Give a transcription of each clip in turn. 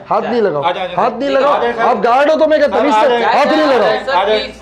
हाथ नहीं लगाओ, हाथ नहीं लगाओ। आप गार्ड हो तो मैं क्या तमीज से हाथ नहीं लगाओ,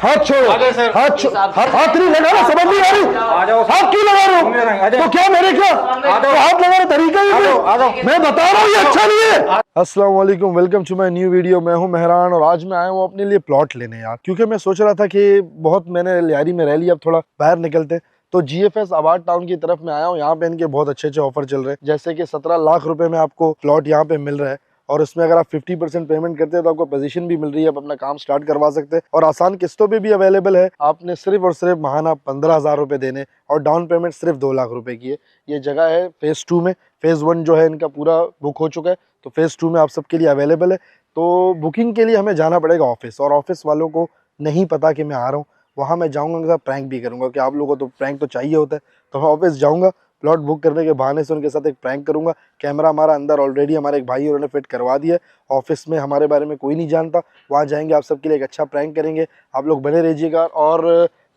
हाथ छोड़ो, हाथ नहीं लगाना, समझ नहीं आ रही? हाथ क्यों लगा रहे हो? तो क्या मेरे क्या तो हाथ लगाने तरीका ही मैं बता रहा हूँ ये अच्छा नहीं है। अस्सलाम वालेकुम, welcome to my new video. मैं हूँ मेहरान और आज मैं आया हूँ अपने लिए प्लॉट लेने यार, क्योंकि मैं सोच रहा था कि बहुत मैंने लियारी में रह लिया, अब थोड़ा बाहर निकलते। तो जीएफएस आबाद टाउन की तरफ में आया हूँ। यहाँ पे इनके बहुत अच्छे अच्छे ऑफर चल रहे हैं, जैसे कि 17 लाख रुपए में आपको प्लॉट यहाँ पे मिल रहा है और इसमें अगर आप 50% पेमेंट करते हैं तो आपको पोजीशन भी मिल रही है, आप अपना काम स्टार्ट करवा सकते हैं और आसान किस्तों पे भी अवेलेबल है। आपने सिर्फ और सिर्फ महाना 15,000 रुपए देने और डाउन पेमेंट सिर्फ 2 लाख रुपए की है। ये जगह है फेज 2 में। फेज 1 जो है इनका पूरा बुक हो चुका है, तो फेज 2 में आप सबके लिए अवेलेबल है। तो बुकिंग के लिए हमें जाना पड़ेगा ऑफिस, और ऑफिस वालों को नहीं पता कि मैं आ रहा हूँ। वहाँ मैं जाऊँगा, प्रैंक भी करूँगा कि आप लोगों को तो प्रैंक तो चाहिए होता है। तो मैं ऑफिस जाऊँगा, प्लॉट बुक करने के बहाने से उनके साथ एक प्रैंक करूंगा। कैमरा हमारा अंदर ऑलरेडी हमारे एक भाई उन्होंने फिट करवा दिया है। ऑफिस में हमारे बारे में कोई नहीं जानता, वहाँ जाएंगे आप सबके लिए एक अच्छा प्रैंक करेंगे। आप लोग बने रहिएगा। और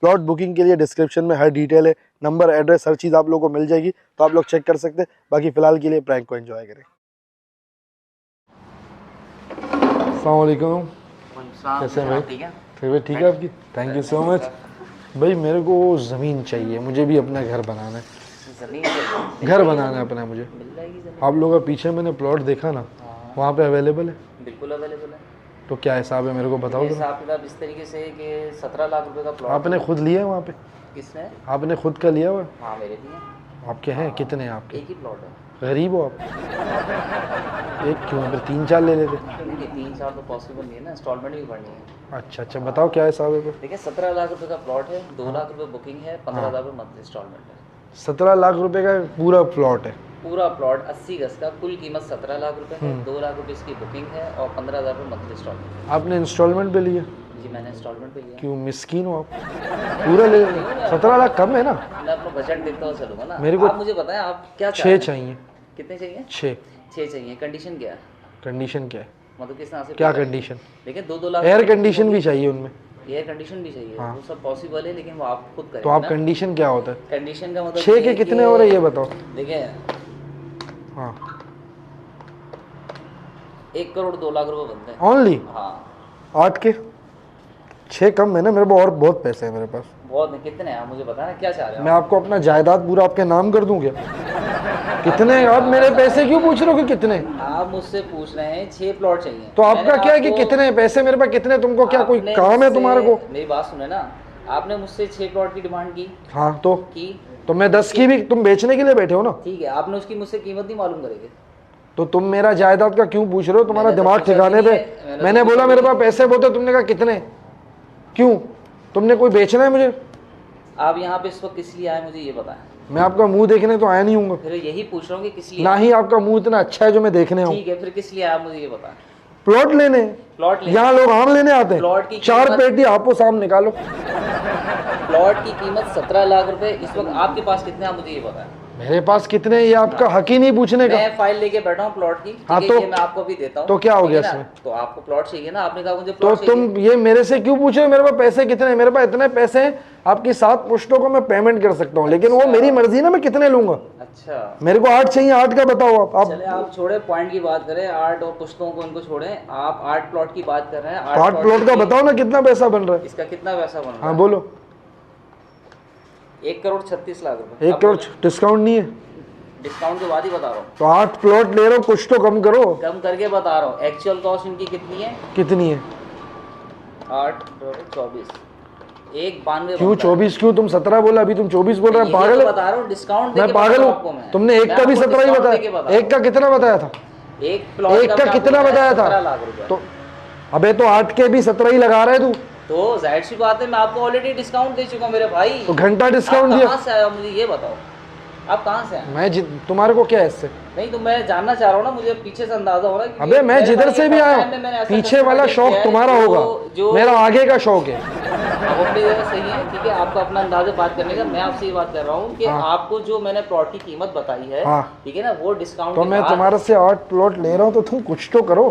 प्लॉट बुकिंग के लिए डिस्क्रिप्शन में हर डिटेल है, नंबर, एड्रेस, हर चीज़ आप लोग को मिल जाएगी, तो आप लोग चेक कर सकते हैं। बाकी फ़िलहाल के लिए प्रैंक को एंजॉय करें। अस्सलाम वालेकुम, कैसे हैं भाई? फेवरेट ठीक है आपकी? थैंक यू सो मच भाई। मेरे को ज़मीन चाहिए, मुझे भी अपना घर बनाना है। घर बनाना है अपना मुझे। आप लोगों का पीछे मैंने प्लॉट देखा ना, वहाँ पे अवेलेबल है? बिल्कुल अवेलेबल है। तो क्या हिसाब है मेरे को बताओ। हिसाब किताब इस तरीके से कि 17 लाख रुपए का प्लॉट आपने खुद लिया है वहाँ पे? किसने? आपने खुद का लिया हुआ? हाँ मेरे लिए। आपके हैं? कितने हैं आपके? एक ही प्लॉट है। गरीब हो आप? एक क्यों, फिर 3-4 ले लेते। 3-4 तो पॉसिबल नहीं है ना, इंस्टॉलमेंट भी भरनी है। अच्छा अच्छा, बताओ क्या हिसाब है? देखिए 17 लाख रुपए का प्लॉट है, 2 लाख रुपए बुकिंग है, 15,000 रुपये मंथली इंस्टॉलमेंट है। 17 लाख रुपए का पूरा प्लॉट है? पूरा प्लॉट 80 गज का, कुल कीमत 17 लाख रुपए है। 2 लाख रुपए इसकी बुकिंग है और 15,000 रुपये मंथली इंस्टॉलमेंट है। आपने इंस्टॉलमेंट पे लिया? जी मैंने इंस्टॉलमेंट पे लिया। क्यों, मिस्कीन हो आप? पूरा ले लेंगे? 17 लाख कम है ना? मैं अपना बजट देखता हुआ चलूंगा ना। मेरे को आप मुझे बताएं आप क्या 6 चाहिए। कितने चाहिए? 6 चाहिए। कंडीशन क्या है? कंडीशन क्या है? मतलब किस तरह से? क्या कंडीशन? देखिए 2-2 लाख एयर कंडीशन भी चाहिए उनमें? एयर कंडीशन भी चाहिए। हाँ। वो सब पॉसिबल है, लेकिन वो आप खुद करें। तो आप कंडीशन क्या होता है? कंडीशन का मतलब 6 के कितने हो रहे ये बताओ। देखिए हाँ 1 करोड़ 2 लाख रुपए बनते हैं ओनली? हाँ 8 के 6 कम है ना मेरे पास, और बहुत पैसे हैं मेरे पास। बहुत नहीं, कितने हैं आप मुझे बताना, क्या चाह रहे हो? मैं आपको अपना जायदाद पूरा आपके नाम कर दूं क्या? कितने? आप मेरे पैसे क्यों पूछ रहे हो कि कितने? आप मुझसे पूछ रहे हैं 6 प्लॉट चाहिए, तो आपका क्या है कि कितने पैसे मेरे पास, कितने? तुमको क्या कोई काम है तुम्हारे को? मेरी बात सुने ना, आपने मुझसे 6 प्लॉट की डिमांड की। हाँ तो की तो मैं 10 की भी, तुम बेचने के लिए बैठे हो ना? ठीक है, आपने उसकी मुझसे कीमत नहीं मालूम करेंगे तो तुम मेरा जायदाद का क्यों पूछ रहे हो? तुम्हारा दिमाग ठिकाने पे? मैंने बोला मेरे पास पैसे बहुत है, तुमने कहा कितने? क्यों, तुमने कोई बेचना है मुझे? आप यहाँ पे इस वक्त किस लिए आए मुझे ये बताएं। मैं आपका मुंह देखने तो आया नहीं हूँ। फिर यही पूछ रहा हूँ कि किस लिए ना ही आपका मुंह इतना अच्छा है जो मैं देखने आऊँ। ठीक है, फिर किस लिए आया मुझे ये बताएं। प्लॉट लेने? प्लॉट लेने यहाँ लोग आम लेने आते प्लॉट की हैं। 4 पेटी आपको सामने निकालो। प्लॉट की कीमत 17 लाख रुपए। इस वक्त आपके पास कितने हैं आप मुझे ये बताएं। मेरे पास कितने? ये आपका हक ही नहीं पूछने का। मैं फाइल लेके बैठा हूँ प्लॉट की। हाँ ठीक है, तो ये मैं आपको भी देता हूँ। तो क्या हो गया ठीक है ना? इसमें? तो आपको प्लॉट चाहिए ना, आपने कहा मुझे तो प्लॉट तुम ये मेरे से क्यों पूछे मेरे पास पैसे कितने? मेरे पास इतने पैसे हैं, आपकी 7 पुश्तों को मैं पेमेंट कर सकता हूँ, लेकिन वो मेरी मर्जी ना मैं कितने लूंगा। अच्छा मेरे को 8 चाहिए, 8 का बताओ आप। चले आप छोड़े, पॉइंट की बात करें, 8 और पुश्तों को इनको छोड़े, आप 8 प्लॉट की बात कर रहे हैं। 8 प्लॉट का बताओ ना कितना पैसा बन रहा है? इसका कितना पैसा बन रहा है? हाँ बोलो। 1 करोड़ 36 लाख रुपए। 1 करोड़ डिस्काउंट नहीं है? डिस्काउंट के बाद ही बता रहा हूँ। तो 8 प्लॉट ले रहा हूँ, कुछ तो कम करो। कम करके बता रहा हूँ। एक्चुअल कॉस्ट इनकी कितनी है? कितनी है? 8 24 192। क्यों 24? क्यों तुम 17 बोला, अभी तुम 24 बोल रहे हैं? पागल है? बता रहा हूँ, डिस्काउंट मैं पागल हूँ? तुमने एक का भी 17 ही बताया। एक का कितना बताया था? एक प्लॉट एक का कितना बताया था? 17 लाख रुपए। तो अबे तो 8 के भी 17 ही लगा रहा है तू। तो जाहिर सी बात है, मैं आपको ऑलरेडी डिस्काउंट दे चुका हूं मेरे भाई। तो घंटा डिस्काउंट दिया। कहाँ से आया मुझे ये बताओ, आप कहाँ से आए? मैं तुम्हारे को क्या है इससे? नहीं तो मैं जानना चाह रहा हूँ ना, मुझे पीछे से अंदाजा हो रहा है। अबे मैं जिधर से भी आया हूँ, पीछे वाला शौक तुम्हारा होगा, मेरा आगे का शौक है। वो अपनी जगह सही है, ठीक है, आपका अपना अंदाजा बात करने का। मैं आपसे ये बात कर रहा हूँ कि आपको जो मैंने प्लॉट की कीमत बताई है, ठीक है ना, वो डिस्काउंट। तो मैं तुम्हारे से 8 प्लॉट ले रहा हूँ, तो तुम कुछ तो करो।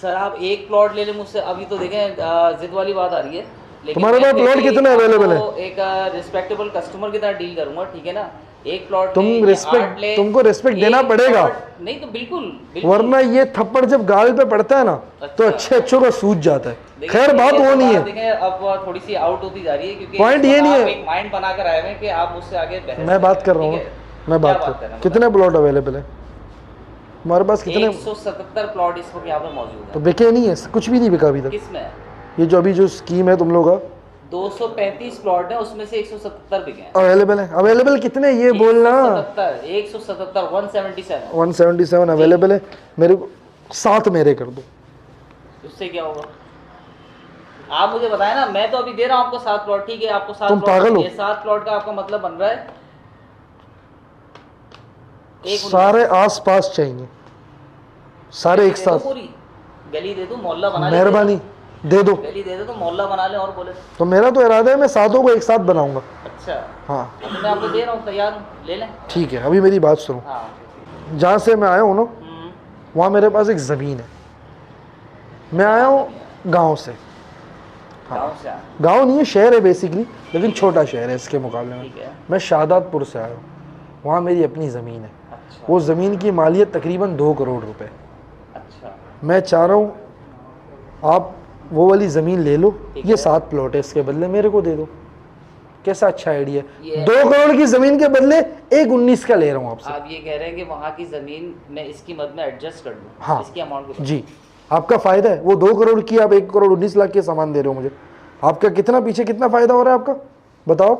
सर आप 1 प्लॉट ले लें मुझसे, अभी तो देखें जिद वाली बात आ रही है। तुम्हारे पास प्लॉट कितने अवेलेबल है? एक रिस्पेक्टेबल कस्टमर की तरह डील करूंगा, ठीक है ना। एक प्लॉट तुम रिस्पेक्ट, तुमको रिस्पेक्ट देना पड़ेगा, नहीं तो बिल्कुल वरना ये थप्पड़ जब गाल पे पड़ता है ना तो अच्छे अच्छों का सूझ जाता है। खैर बात वो नहीं है, देखिए अब थोड़ी सी आउट होती जा रही है क्योंकि पॉइंट ये नहीं है, एक माइंड बनाकर आए हैं कि आप मुझसे आगे बहस मैं बात कर रहा हूँ, मैं बात कर, कितने प्लॉट अवेलेबल है हमारे पास? कितने? 177 प्लॉट इस वक्त यहाँ पे मौजूद है। तो बिके नहीं है, कुछ भी नहीं बिका अभी तक। किसमें? ये जो अभी जो स्कीम है तुम लोग का 235 प्लॉट है, उसमें से 177 बिके हैं। अवेलेबल है। अवेलेबल कितने ये बोलना? 177 177 अवेलेबल है। मेरे को 7 मेरे कर दो, उससे क्या होगा? आप मुझे बताएं ना, मैं तो अभी दे रहा हूँ आपको 7 प्लॉट, ठीक है? आपको 7 तुम पागल हो? 7 प्लॉट का आपका मतलब बन रहा है सारे आस पास चाहिए, सारे एक साथ। पूरी गली दे दो, मोहल्ला बना ले, मेहरबानी दे दो, गली दे दो तो मोहल्ला बना ले। और बोले तो मेरा तो इरादा है मैं 7 को एक साथ बनाऊंगा। अच्छा हाँ तो मैं आपको दे रहा हूँ, तैयार हूँ, ले लें। ठीक है, अभी मेरी बात सुनो। हाँ। जहाँ से मैं आया हूँ ना, वहाँ मेरे पास एक ज़मीन है। मैं आया हूँ गांव से। गाँव से? गांव नहीं है, शहर है बेसिकली, लेकिन छोटा शहर है इसके मुकाबले में। मैं शादातपुर से आया हूँ, वहाँ मेरी अपनी ज़मीन है। अच्छा। वो ज़मीन की मालियत तकरीबन 2 करोड़ रुपए। अच्छा। मैं चाह रहा हूँ आप वो वाली ज़मीन ले लो, ये 7 प्लॉट है, इसके बदले मेरे को दे दो। कैसा अच्छा आइडिया है? 2 करोड़ की ज़मीन के बदले 1,19 का ले रहा हूँ आपसे। आप ये कह रहे हैं कि वहाँ की ज़मीन मैं इसकी मद में एडजस्ट कर दूँ? हाँ इसकी अमाउंट को? जी, आपका फ़ायदा है। वो 2 करोड़ की आप 1 करोड़ 19 लाख के सामान दे रहे हो मुझे, आपका कितना पीछे कितना फ़ायदा हो रहा है आपका बताओ?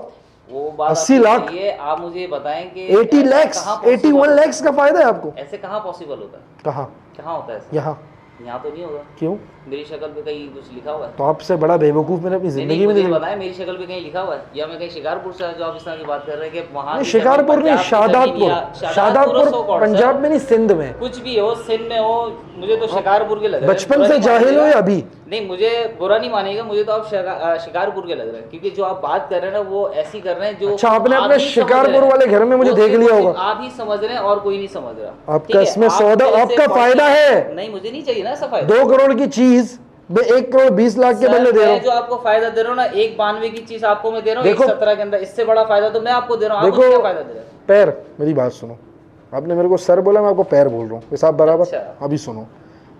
वो बात 80 लाख। ये आप मुझे बताएं कि 80 लाख 81 लाख का फ़ायदा है आपको। ऐसे कहाँ पॉसिबल होता है? कहाँ होता है? यहाँ तो नहीं होगा। क्यों? मेरी शक्ल पे कहीं कुछ लिखा हुआ है? तो आपसे बड़ा बेवकूफ़ मैंने अपनी ज़िंदगी में नहीं बताया। मेरी शक्ल पे कहीं लिखा हुआ है या मैं कहीं शिकारपुर से जो आप इस तरह की बात कर रहे हैं कि वहाँ? शिकारपुर नहीं, शादातपुर पंजाब में नहीं, सिंध में। कुछ भी हो, सिंध में हो, मुझे तो शिकारपुर के लग रहे हैं। बचपन से जाहिल हो या अभी? नहीं, मुझे बुरा नहीं मानेगा, मुझे तो आप शिकारपुर के लग रहे हैं क्योंकि जो आप बात कर रहे हैं ना वो ऐसी कर रहे हैं जो। अच्छा, आपने अपने शिकारपुर वाले घर में मुझे देख लिया होगा। आप ही समझ रहे हैं और कोई नहीं समझ रहा। आपका इसमें सौदा, आपका फायदा है। नहीं, मुझे नहीं चाहिए ना ऐसा फायदा। 2 करोड़ की चीज 1 करोड़ 20 लाख के बदले दे रहा हूँ। जो आपको फायदा दे रहा हूँ ना, 192 की चीज आपको मैं दे रहा हूँ 117 के अंदर, इससे बड़ा फायदा तो मैं आपको दे रहा हूँ। देखो, क्या फायदा दे रहा है? पैर, मेरी बात सुनो, आपने मेरे को सर बोला, मैं आपको पैर बोल रहा हूँ, हिसाब बराबर। अच्छा। अभी सुनो,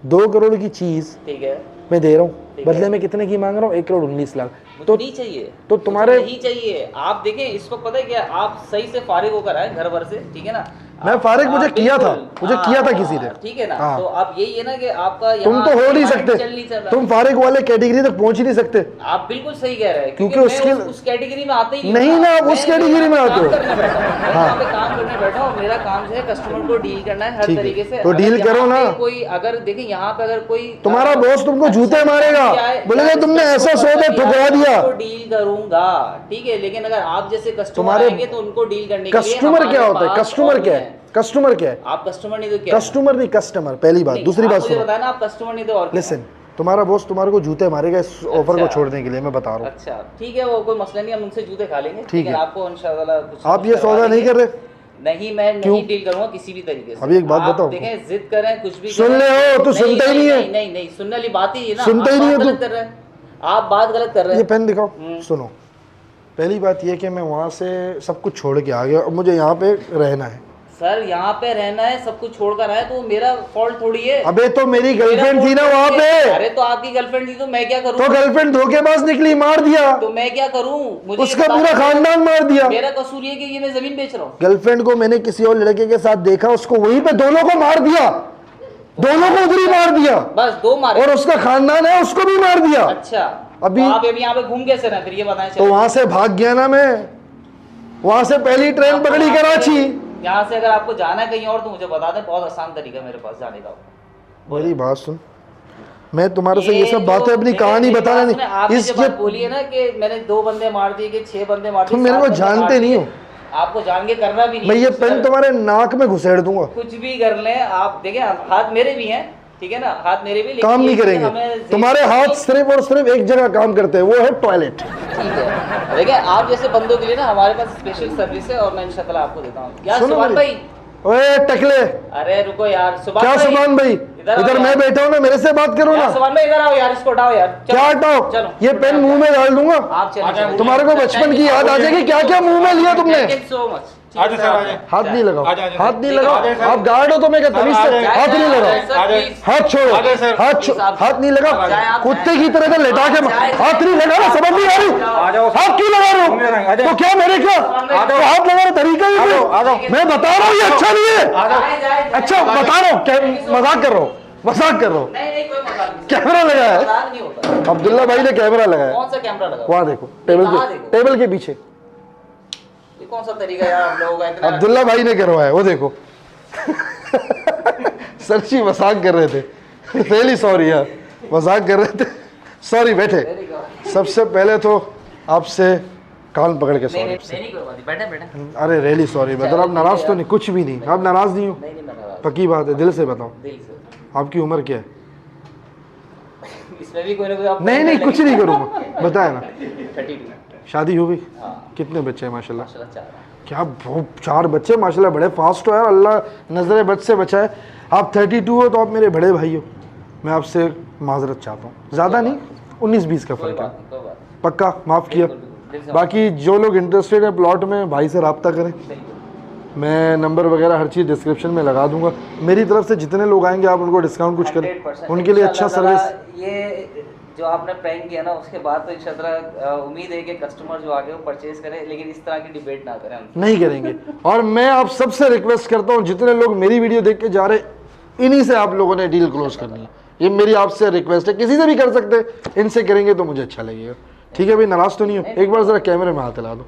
2 करोड़ की चीज ठीक है मैं दे रहा हूँ, बदले में कितने की मांग रहा हूँ? 1 करोड़ 19 लाख। तो नहीं चाहिए, तो तुम्हारे नहीं चाहिए। आप देखें इसको, पता है क्या, आप सही से फारिग होकर आए घर भर से, ठीक है ना? मैं फारिग मुझे किया था किसी ने, ठीक है ना? तो आप यही है ना कि आपका तुम तो हो नहीं सकते, तुम फारिग वाले कैटेगरी तक पहुंच ही नहीं सकते। आप बिल्कुल सही कह रहे हैं क्योंकि उस कैटेगरी में आते ही नहीं ना, उस कैटेगरी में आते हो। काम करने बैठा हूँ, मेरा काम जो है कस्टमर को डील करना है हर तरीके से। तो डील करो ना। कोई अगर देखें यहाँ पे अगर कोई तुम्हारा बॉस तुमको जूते मारेगा, बोलेगा तुमने ऐसा सौदा ठुकरा दिया। डील करूंगा, ठीक है, लेकिन अगर आप जैसे कस्टमर आएंगे तो उनको डील करने के लिए कस्टमर क्या होता है? कस्टमर क्या है? कस्टमर क्या है? आप कस्टमर नहीं तो क्या? कस्टमर नहीं, कस्टमर पहली बात। दूसरी बात सुनो, बताया ना, आप कस्टमर नहीं तो और। लिसन, तुम्हारा बॉस तुम्हारे को जूते मारेगा इस ऑफर को छोड़ने के लिए, मैं बता रहा हूँ। अच्छा ठीक है, वो कोई मसला नहीं, हम उनसे जूते खा लेंगे, ठीक है। आपको इंशाल्लाह। आप ये सौदा नहीं कर रहे? नहीं, मैं नहीं डील करूंगा किसी भी तरीके से। अभी एक बात बताओ, देखें जिद करें कुछ भी सुन ले हो तो सुनता ही नहीं है। नहीं, सुनने वाली बात ही है ना, सुनता ही नहीं है। आप बात गलत कर रहे हैं। ये पेन दिखाओ। सुनो, पहली बात ये कि मैं वहाँ से सब कुछ छोड़ के आ गया और मुझे यहाँ पे रहना है। सर यहाँ पे रहना है, सब कुछ छोड़कर आए तो मेरा फॉल्ट थोड़ी है। अबे तो मेरी गर्लफ्रेंड थी ना वहाँ पे। अरे तो आपकी गर्लफ्रेंड थी तो मैं क्या करूँ? तो गर्लफ्रेंड धोखेबाज निकली, मार दिया। तो मैं क्या करूँ? मुझे उसका पूरा खानदान मार दिया। मेरा कसूर ये कि ये मैं जमीन बेच रहा हूँ। गर्लफ्रेंड को मैंने किसी और लड़के के साथ देखा, उसको वहीं पे दोनों को मार दिया, दोनों को उधर ही मार दिया। बस 2 मारे। और उसका खानदान है, उसको भी मार दिया। अच्छा, अभी आप यहाँ पे घूम कैसे रहे? फिर ये बताएं। तो वहां से भाग गया ना मैं, वहां से पहली ट्रेन पकड़ी कराची। यहाँ से अगर आपको जाना है कहीं और तो मुझे बता दें, बहुत आसान तरीका मेरे पास जाने का। मेरी बात सुन, मैं तुम्हारे से ये सब बातें अपनी कहानी बताना नहीं। आपने जो बात बोली है ना कि मैंने 2 बंदे मार दिए कि 6 बंदे मार दिए, तुम मेरे को जानते नहीं हो। आपको जान के करना भी नहीं। मैं ये पेन तुम्हारे नाक में घुसेड़ दूंगा। कुछ भी कर लें आप, देखें हाथ मेरे भी हैं, ठीक है ना, हाथ मेरे भी, काम नहीं करेंगे। तुम्हारे हाथ सिर्फ और सिर्फ एक जगह काम करते हैं, वो है टॉयलेट। ठीक है, देखिए आप जैसे बंदों के लिए ना हमारे पास स्पेशल सर्विस है और मैं इंशाल्लाह आपको देता हूँ। यार सुभान भाई, ओए टकले, अरे रुको यार। सुभान क्या सुभान भाई? इधर मैं बैठा हूँ ना, मेरे से बात करो ना। सुभान भाई इधर आओ यार, इसको उठाओ यार। क्या हटाओ? चलो, ये पेन मुंह में डाल दूंगा। आप चलो। तुम्हारे को बचपन की याद आ जाएगी, क्या क्या मुंह में लिया तुमने। So much. ठीक है सर, आ जाए। हाथ नहीं लगाओ, आ जाए, हाथ नहीं आ लगाओ। जाए, सर। आप गार्ड हो तो मैं क्या तमीज आ से जाए, हाथ नहीं लगाओ, आ जाए, हाथ छोड़ो, आ जाए, सर। हाथ नहीं लगाओ। जाए आप, कुत्ते की तरह का लेटा के हाथ नहीं लगा रहा, समझ नहीं आ रही। आ जाओ, हाथ क्यों लगा रहे आ हो? जाओ। तो क्या मेरे क्या तो हाथ लगाने तरीका ही आ जाओ, आ जाओ। नहीं। मैं बता रहा हूँ ये अच्छा नहीं है। आ जाओ। अच्छा बता रहा हूँ, क्या मजाक कर रहा हूँ, मजाक कर रहा हूँ। नहीं कोई मजाक नहीं। कैमरा लगा है, मजाक नहीं होता। अब्दुल्ला भाई ने कैमरा लगाया। कौन सा कैमरा लगा? वहाँ देखो, टेबल कहाँ के देखो? टेबल के पीछे ये कौन सा तरीका है यार आप लोगों का इतना? अब्दुल्ला भाई ने करवाया, वो देखो। सर जी मजाक कर रहे थे, रियली सॉरी यार, मजाक कर रहे थे, सॉरी। बैठे, सबसे पहले तो आपसे कान पकड़ के नहीं सॉरी। नहीं कोई बात नहीं, बैठे बैठे। अरे रियली सॉरी, मतलब आप नाराज तो नहीं, कुछ भी नहीं, आप नाराज नहीं हो? नहीं मैं नाराज, पक्की बात है, दिल से बताओ, दिल से। आपकी उम्र क्या है? इसमें भी कोई ना कोई आप नहीं कुछ नहीं करूँगा, बताया ना। 32। शादी हो गई? हाँ कितने बच्चे हैं माशाल्लाह? माशाल्लाह 4। क्या 4 बच्चे माशाल्लाह, बड़े फास्ट हो यार, अल्लाह नजरे बद से बचाए। आप 32 हो तो आप मेरे बड़े भाई हो, मैं आपसे माजरत चाहता हूँ, ज़्यादा नहीं, 19-20 का कोई फ़र्क है, बात नहीं, कोई बात नहीं। पक्का माफ़ किया। दिल से बाकी जो लोग इंटरेस्टेड हैं प्लॉट में, भाई से रब्ता करें, मैं नंबर वगैरह हर चीज़ डिस्क्रिप्शन में लगा दूंगा। मेरी तरफ से जितने लोग आएंगे आप उनको डिस्काउंट कुछ करें, 100% उनके लिए अच्छा इंशाल्लाह सर्विस। ये जो आपने प्रैंक किया ना, उसके बाद तो इंशाल्लाह उम्मीद है कि कस्टमर जो आगे वो परचेज करें, लेकिन इस तरह की डिबेट ना करें हम। नहीं करेंगे। और मैं आप सबसे रिक्वेस्ट करता हूँ, जितने लोग मेरी वीडियो देख के जा रहे, इन्हीं से आप लोगों ने डील क्लोज करनी है, ये मेरी आपसे रिक्वेस्ट है। किसी से भी कर सकते, इनसे करेंगे तो मुझे अच्छा लगेगा। ठीक है भाई, नाराज तो नहीं हो? एक बार जरा कैमरे में हाथ हिला दो।